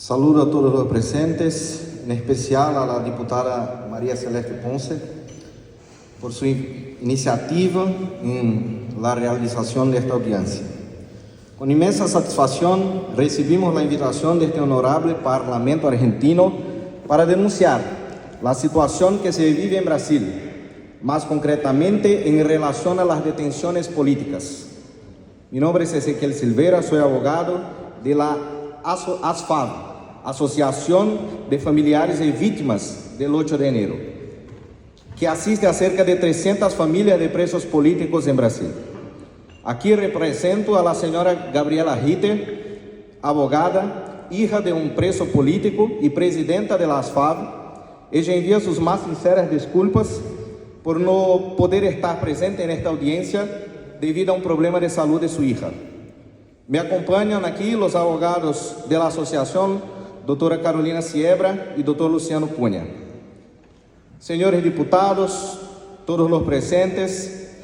Saludo a todos los presentes, en especial a la diputada María Celeste Ponce, por su iniciativa en la realización de esta audiencia. Con inmensa satisfacción recibimos la invitación de este honorable Parlamento argentino para denunciar la situación que se vive en Brasil, más concretamente en relación a las detenciones políticas. Mi nombre es Ezequiel Silveira, soy abogado de la ASFAV, Asociación de Familiares y Víctimas del 8 de enero, que asiste a cerca de 300 familias de presos políticos en Brasil. Aquí represento a la señora Gabriela Ritter, abogada, hija de un preso político y presidenta de la ASFAV. Ella envía sus más sinceras disculpas por no poder estar presente en esta audiencia debido a un problema de salud de su hija. Me acompañan aquí los abogados de la asociación, doutora Carolina Siebra y doctor Luciano Cunha. Señores diputados, todos los presentes,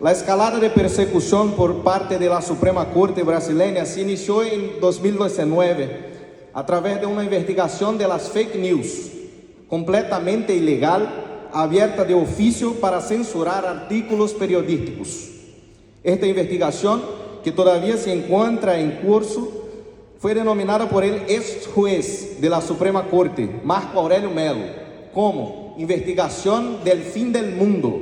la escalada de persecución por parte de la Suprema Corte brasileña se inició en 2019 a través de una investigación de las fake news, completamente ilegal, abierta de oficio para censurar artículos periodísticos. Esta investigación, que todavía se encuentra en curso, fue denominada por el ex juez de la Suprema Corte, Marco Aurélio Mello, como investigación del fin del mundo,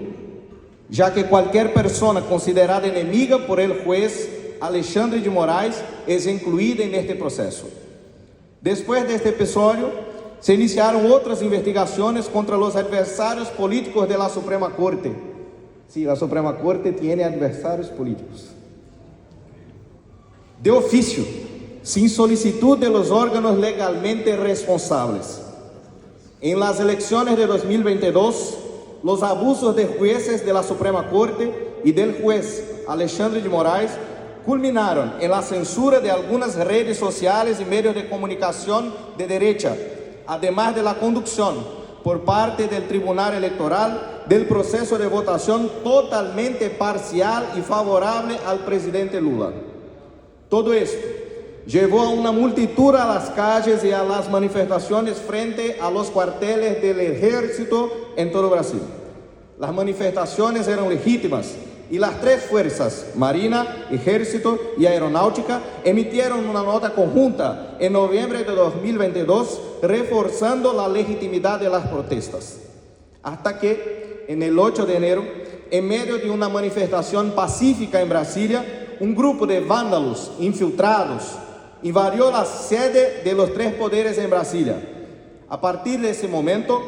ya que cualquier persona considerada enemiga por el juez Alexandre de Moraes es incluida en este proceso. Después de este episodio, se iniciaron otras investigaciones contra los adversarios políticos de la Suprema Corte. Sí, la Suprema Corte tiene adversarios políticos. De oficio, sin solicitud de los órganos legalmente responsables. En las elecciones de 2022, los abusos de jueces de la Suprema Corte y del juez Alexandre de Moraes culminaron en la censura de algunas redes sociales y medios de comunicación de derecha, además de la conducción por parte del Tribunal Electoral del proceso de votación totalmente parcial y favorable al presidente Lula. Todo esto llevó a una multitud a las calles y a las manifestaciones frente a los cuarteles del ejército en todo Brasil. Las manifestaciones eran legítimas y las tres fuerzas, Marina, Ejército y Aeronáutica, emitieron una nota conjunta en noviembre de 2022 reforzando la legitimidad de las protestas. Hasta que, en el 8 de enero, en medio de una manifestación pacífica en Brasilia, un grupo de vándalos infiltrados invadió la sede de los tres poderes en Brasilia. A partir de ese momento,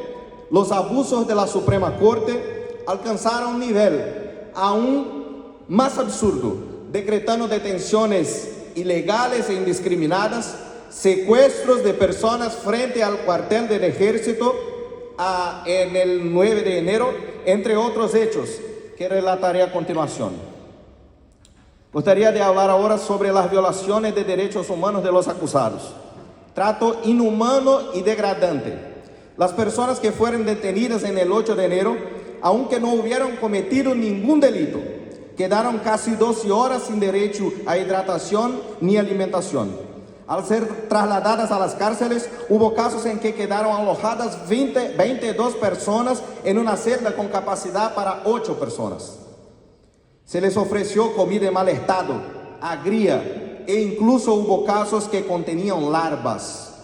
los abusos de la Suprema Corte alcanzaron un nivel aún más absurdo, decretando detenciones ilegales e indiscriminadas, secuestros de personas frente al cuartel del ejército en el 9 de enero, entre otros hechos que relataré a continuación. Gostaria de hablar ahora sobre las violaciones de derechos humanos de los acusados. Trato inhumano y degradante. Las personas que fueron detenidas en el 8 de enero, aunque no hubieran cometido ningún delito, quedaron casi 12 horas sin derecho a hidratación ni alimentación. Al ser trasladadas a las cárceles, hubo casos en que quedaron alojadas 22 personas en una celda con capacidad para 8 personas. Se les ofreció comida en mal estado, agria, e incluso hubo casos que contenían larvas.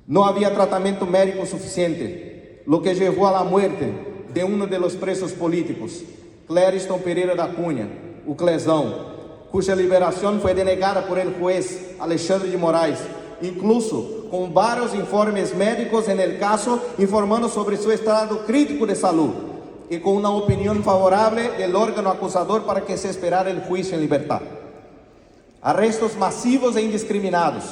No había tratamiento médico suficiente, lo que llevó a la muerte de uno de los presos políticos, Clériston Pereira da Cunha, o Clesão, cuya liberación fue denegada por el juez Alexandre de Moraes, incluso con varios informes médicos en el caso informando sobre su estado crítico de salud, y con una opinión favorable del órgano acusador para que se esperara el juicio en libertad. Arrestos masivos e indiscriminados.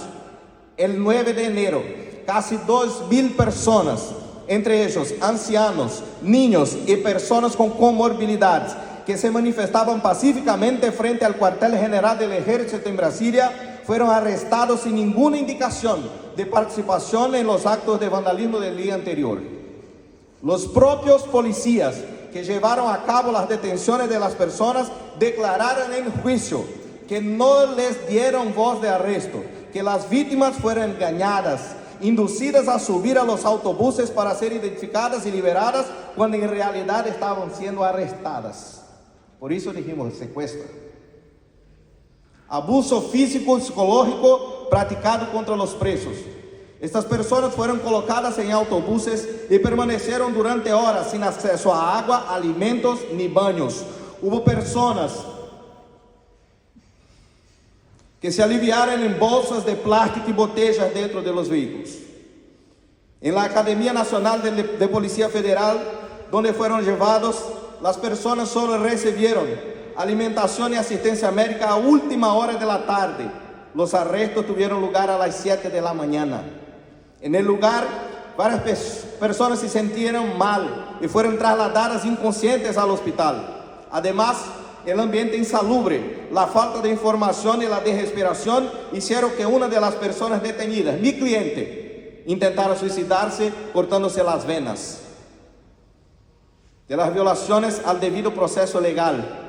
El 9 de enero, casi 2.000 personas, entre ellos ancianos, niños y personas con comorbilidades, que se manifestaban pacíficamente frente al cuartel general del ejército en Brasilia, fueron arrestados sin ninguna indicación de participación en los actos de vandalismo del día anterior. Los propios policías que llevaron a cabo las detenciones de las personas declararon en juicio que no les dieron voz de arresto, que las víctimas fueron engañadas, inducidas a subir a los autobuses para ser identificadas y liberadas, cuando en realidad estaban siendo arrestadas. Por eso dijimos secuestro. Abuso físico y psicológico practicado contra los presos. Estas personas fueron colocadas en autobuses y permanecieron durante horas sin acceso a agua, alimentos ni baños. Hubo personas que se aliviaron en bolsas de plástico y botellas dentro de los vehículos. En la Academia Nacional de Policía Federal, donde fueron llevados, las personas solo recibieron alimentación y asistencia médica a última hora de la tarde. Los arrestos tuvieron lugar a las 7 de la mañana. En el lugar, varias personas se sintieron mal y fueron trasladadas inconscientes al hospital. Además, el ambiente insalubre, la falta de información y la desesperación hicieron que una de las personas detenidas, mi cliente, intentara suicidarse cortándose las venas. De las violaciones al debido proceso legal.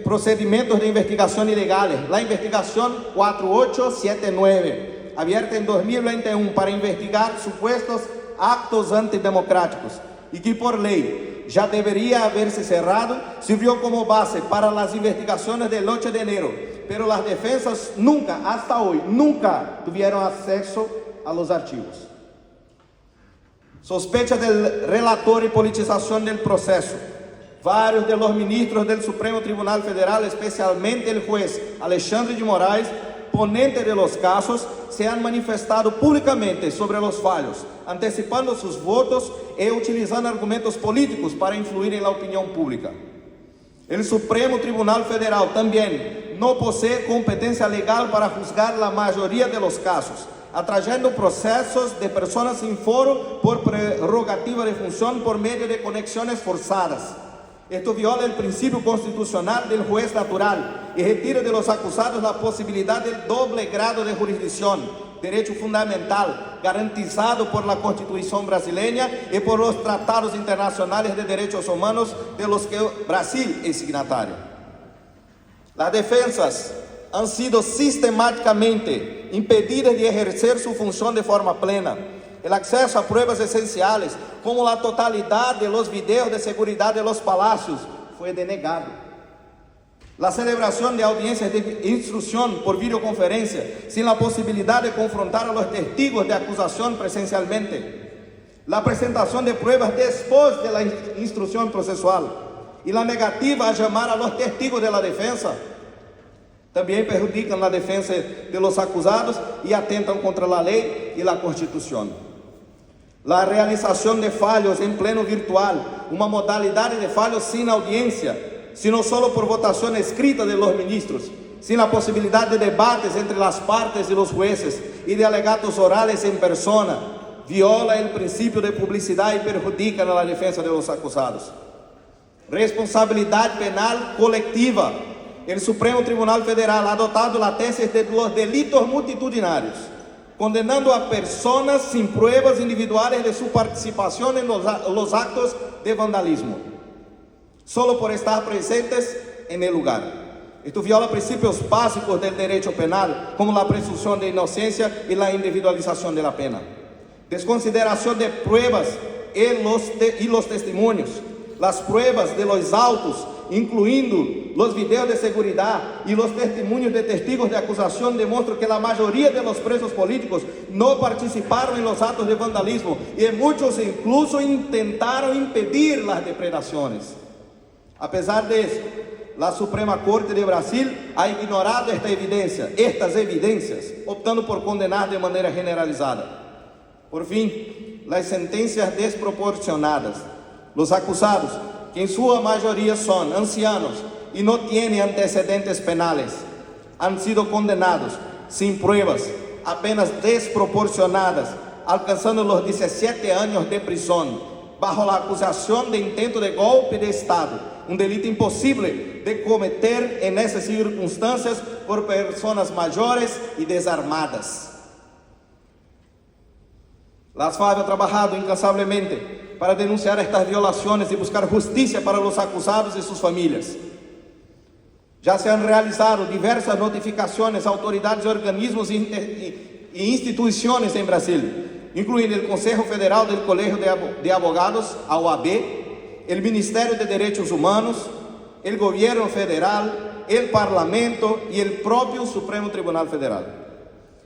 Procedimientos de investigación ilegales. La investigación 4879, abierta en 2021 para investigar supuestos actos antidemocráticos y que por ley ya debería haberse cerrado, sirvió como base para las investigaciones del 8 de enero, pero las defensas nunca, hasta hoy, nunca tuvieron acceso a los archivos. Sospecha del relator y politización del proceso. Varios de los ministros del Supremo Tribunal Federal, especialmente el juez Alexandre de Moraes, ponente de los casos, se han manifestado públicamente sobre los fallos, antecipando sus votos y utilizando argumentos políticos para influir en la opinión pública. El Supremo Tribunal Federal también no posee competencia legal para juzgar la mayoría de los casos, atrayendo procesos de personas sin foro por prerrogativa de función por medio de conexiones forzadas. Esto viola el principio constitucional del juez natural y retira de los acusados la posibilidad del doble grado de jurisdicción, derecho fundamental garantizado por la Constitución brasileña y por los tratados internacionales de derechos humanos de los que Brasil es signatario. Las defensas han sido sistemáticamente impedidas de ejercer su función de forma plena. El acceso a pruebas esenciales, como la totalidad de los videos de seguridad de los palacios, fue denegado. La celebración de audiencias de instrucción por videoconferencia, sin la posibilidad de confrontar a los testigos de acusación presencialmente. La presentación de pruebas después de la instrucción procesual y la negativa a llamar a los testigos de la defensa también perjudican la defensa de los acusados y atentan contra la ley y la Constitución. La realización de fallos en pleno virtual, una modalidad de fallos sin audiencia, sino solo por votación escrita de los ministros, sin la posibilidad de debates entre las partes y los jueces y de alegatos orales en persona, viola el principio de publicidad y perjudica a la defensa de los acusados. Responsabilidad penal colectiva. El Supremo Tribunal Federal ha adoptado la tesis de los delitos multitudinarios, condenando a personas sin pruebas individuales de su participación en los actos de vandalismo, solo por estar presentes en el lugar. Esto viola principios básicos del derecho penal, como la presunción de inocencia y la individualización de la pena. Desconsideración de pruebas y los testimonios. Las pruebas de los autos, incluindo los videos de seguridad y los testimonios de testigos de acusación, demuestran que la mayoría de los presos políticos no participaron en los actos de vandalismo y muchos incluso intentaron impedir las depredaciones. A pesar de eso, la Suprema Corte de Brasil ha ignorado estas evidencias, optando por condenar de manera generalizada. Por fin, las sentencias desproporcionadas. Los acusados, que en su mayoría son ancianos y no tienen antecedentes penales, han sido condenados sin pruebas, apenas desproporcionadas, alcanzando los 17 años de prisión, bajo la acusación de intento de golpe de Estado, un delito imposible de cometer en esas circunstancias por personas mayores y desarmadas. Las FARC han trabajado incansablemente para denunciar estas violaciones y buscar justicia para los acusados y sus familias. Ya se han realizado diversas notificaciones a autoridades, organismos e instituciones en Brasil, incluindo el Consejo Federal del Colegio de Abogados, a OAB, el Ministerio de Derechos Humanos, el Gobierno Federal, el Parlamento y el propio Supremo Tribunal Federal.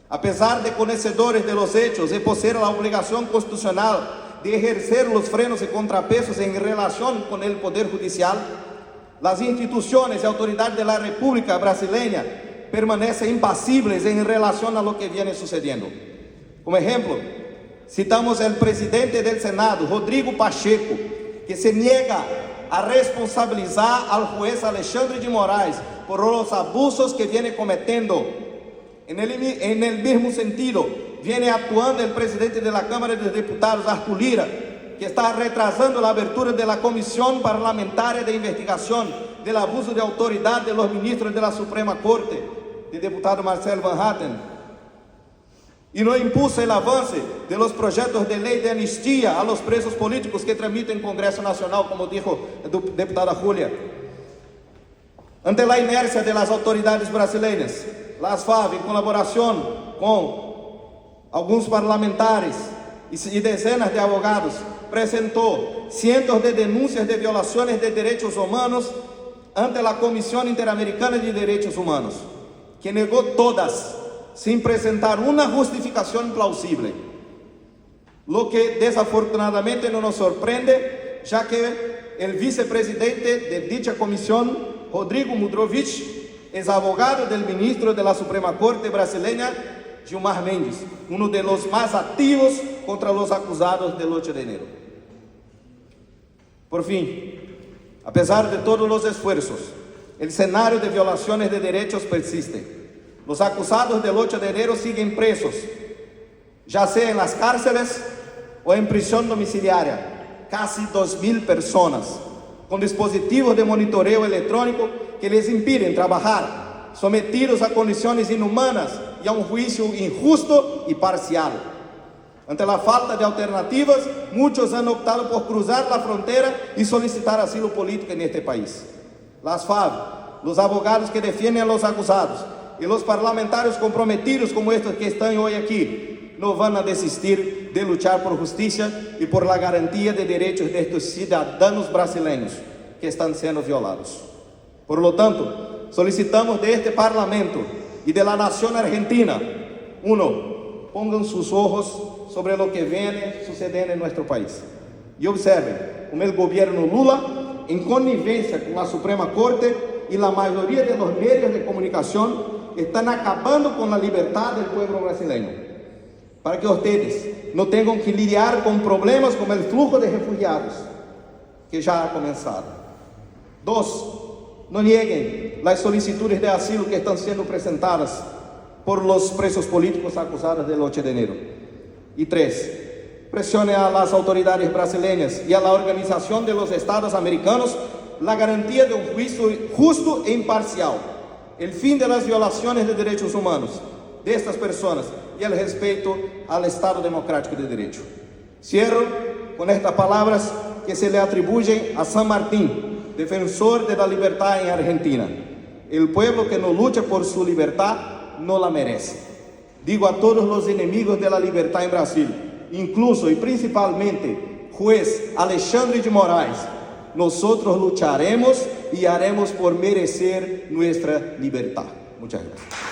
A pesar de conocedores de los hechos y poseer la obligación constitucional de ejercer los frenos y contrapesos en relación con el Poder Judicial, las instituciones y autoridades de la República Brasileña permanecen impasibles en relación a lo que viene sucediendo. Como ejemplo, citamos al presidente del Senado, Rodrigo Pacheco, que se niega a responsabilizar al juez Alexandre de Moraes por los abusos que viene cometiendo. En el mismo sentido, viene actuando el presidente de la Cámara de Diputados, Arthur Lira, que está retrasando la abertura de la Comisión Parlamentaria de Investigación del abuso de autoridad de los ministros de la Suprema Corte, el diputado Marcelo Van Hatten, y no impulsa el avance de los proyectos de ley de amnistía a los presos políticos que tramita en Congreso Nacional, como dijo la diputada Julia. Ante la inercia de las autoridades brasileñas, las FARC, en colaboración con algunos parlamentares y decenas de abogados, presentó cientos de denuncias de violaciones de derechos humanos ante la Comisión Interamericana de Derechos Humanos, que negó todas, sin presentar una justificación plausible. Lo que desafortunadamente no nos sorprende, ya que el vicepresidente de dicha comisión, Rodrigo Mudrovich, es abogado del ministro de la Suprema Corte brasileña, Gilmar Mendes, uno de los más activos contra los acusados del 8 de enero. Por fin, a pesar de todos los esfuerzos, el escenario de violaciones de derechos persiste. Los acusados del 8 de enero siguen presos, ya sea en las cárceles o en prisión domiciliaria, casi 2.000 personas, con dispositivos de monitoreo electrónico que les impiden trabajar, sometidos a condiciones inhumanas y a un juicio injusto y parcial. Ante la falta de alternativas, muchos han optado por cruzar la frontera y solicitar asilo político en este país. Las FARC, los abogados que defienden a los acusados y los parlamentarios comprometidos como estos que están hoy aquí, no van a desistir de luchar por justicia y por la garantía de derechos de estos ciudadanos brasileños que están siendo violados. Por lo tanto, solicitamos de este Parlamento y de la nación argentina, uno, pongan sus ojos sobre lo que viene sucediendo en nuestro país y observen cómo el gobierno Lula, en connivencia con la Suprema Corte y la mayoría de los medios de comunicación, están acabando con la libertad del pueblo brasileño, para que ustedes no tengan que lidiar con problemas como el flujo de refugiados, que ya ha comenzado. Dos, no nieguen las solicitudes de asilo que están siendo presentadas por los presos políticos acusados del 8 de enero. Y tres, presione a las autoridades brasileñas y a la Organización de los Estados Americanos la garantía de un juicio justo e imparcial, el fin de las violaciones de derechos humanos de estas personas y el respeto al Estado democrático de derecho. Cierro con estas palabras que se le atribuyen a San Martín, defensor de la libertad en Argentina: el pueblo que no lucha por su libertad no la merece. Digo a todos los enemigos de la libertad en Brasil, incluso y principalmente juez Alexandre de Moraes, nosotros lucharemos y haremos por merecer nuestra libertad. Muchas gracias.